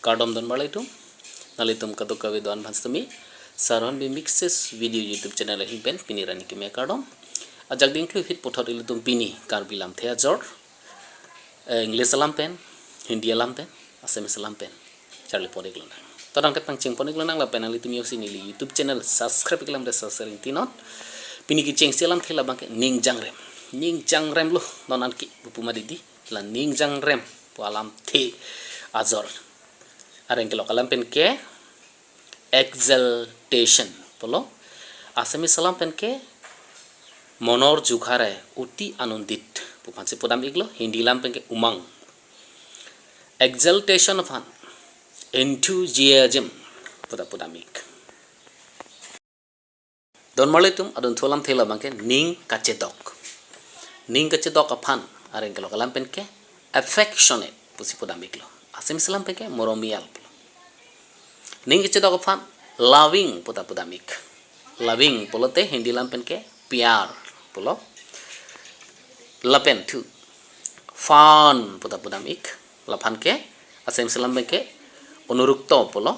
Kardom don balaitum nalitum kadok kawe don bhanstami Rohon Bey mixes video YouTube channel hi ben pinirani ke me kardom ajak dingklu hit pothor ilitum pini Karbi Lamthe Ajor English lampen Hindi lampen Assamese lampen Charlie Podeglan Tadang ketang cing Podeglan la penal itu music ni YouTube channel subscribe kelam de subscribe tinot pini ki cing selam thela bangke Ningjangrem lo nonan ki bupuma didi la Ningjangrem Lamthe Ajor areng ke lokal lampen ke exaltation polo Assamese lampen ke monor jukhare uti anondit pupanse podam iglo Hindi lampen ke umang exaltation of enthusiasm podamik don maletum adon tholam thela bangke Ningkachedok aphan areng ke lokal lampen ke affectionate pusi podamik lo Assamese lampen ke moromial Ningkachedok aphan loving podamik loving polote Hindi lampen ke pyar polo lapen tu fun podamik laphan ke Assamese lampen ke onurukto polo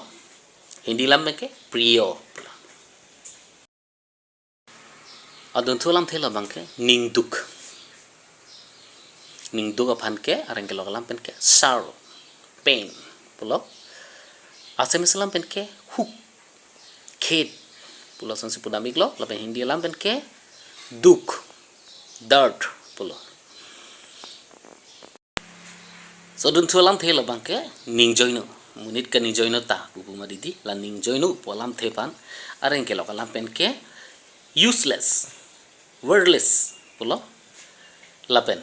Hindi lampen ke priyo polo adon tholam thela bangke ningduk aphan ke areng ke lokal lampen ke sorrow pain polo Assamese lampen ke huk khet polo sansi podamik lo lapen Hindi lampen ke duk dard polo so dun tholam thela bangke ningjoino munit ka ningjoino ta bupuma didi la ningjoino polam thepan areng ke lokal lampen ke useless wordless polo lapen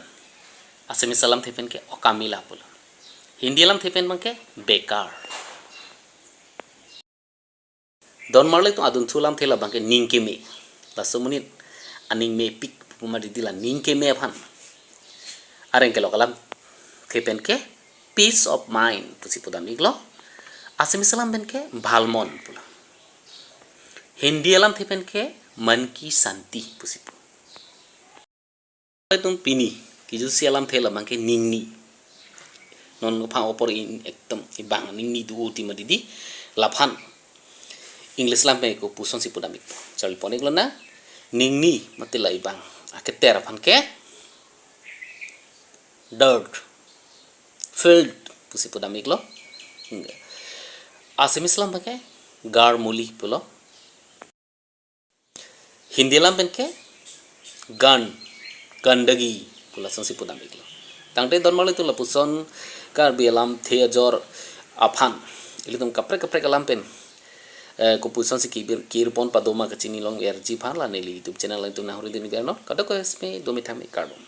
Assamese lam thepen ke okamila polo Hindi lam thepen bangke bekar don marle tu adun thulam thela bangke ningkeme la somunit aning me pik bupuma didi la ningkeme phan areng ke lokal lam thepen ke peace of mind pusi podamik lo Assamese lampen ke bhalmon pula Hindi lam thepen ke मन की शांति pussy तुम पिनी कि जो सियालाम थेला बंके निंगनी non फा ऊपर इन एकदम इबांग निंगनी दो उटी मदीदी लाफान इंग्लिश लाम पे को पुसन सी पुदामिक चल पने गलो ना निंगनी मते ला इबांग आके तेरा फन के dirt filled pusi पुदामिक लो Assamese lam बंके गार मोली पुलो Hindi lampen ke gandagi pula sansi podamik lo tangte don male tu la puson Karbi Lamthe Ajor aphan ilitum kapre lampen ko puson si kirpon padoma kachini long erji phan la neli YouTube channel la tu na hori dini berno kadako esme domi thame karbon